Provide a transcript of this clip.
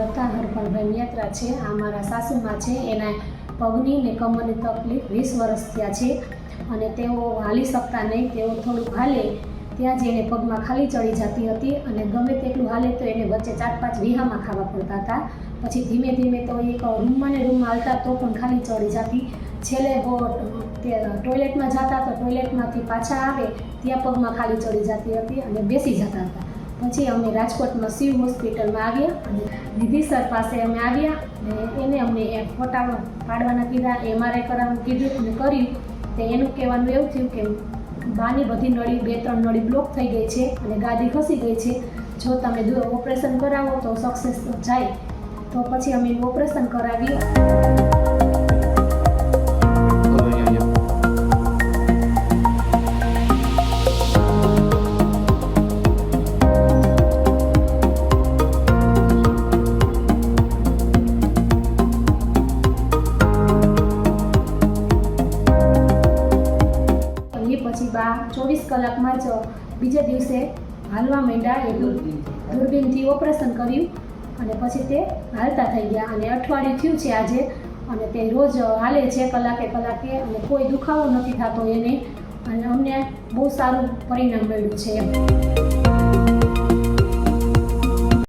લતા હરપણભાઈ યાત્રા છે। આ મારા સાસુમાં છે, એના પગની ને કમરની તકલીફ 20 વર્ષ થયા છે અને તેઓ હાલી શકતા નહીં। તેઓ થોડુંક હાલે ત્યાં જ એને પગમાં ખાલી ચડી જતી હતી અને ગમે તેટલું હાલે તો એને વચ્ચે 4-5 વિહામાં ખાવા પડતા હતા। પછી ધીમે ધીમે તો એક રૂમમાં ને રૂમમાં હાલતા તો પણ ખાલી ચડી જતી। છેલ્લે તે ટોયલેટમાં જતા તો ટોયલેટમાંથી પાછા આવે ત્યાં પગમાં ખાલી ચડી જતી હતી અને બેસી જતા હતા। પછી અમે રાજકોટમાં શિવ હોસ્પિટલમાં આવ્યા અને નિધિ સર પાસે અમે આવ્યા અને એને અમને ફોટા પાડવાના કીધા, MRI કરાવવાનું કીધું અને કર્યું। તો એનું કહેવાનું એવું થયું કે બાની બધી નળી 2-3 નળી બ્લોક થઈ ગઈ છે અને ગાદી ખસી ગઈ છે। જો તમે ઓપરેશન કરાવો તો સક્સેસ જાય। તો પછી અમે ઓપરેશન કરાવ્યું। પછી 24 કલાકમાં જ બીજે દિવસે હાલવા માંડ્યા। એટલું દૂરબીનથી ઓપરેશન કર્યું અને પછી તે હાલતા થઈ ગયા અને અઠવાડિયું થયું છે આજે અને તે રોજ હાલે છે કલાકે અને કોઈ દુખાવો નથી થતો એને અને અમને બહુ સારું પરિણામ મળ્યું છે।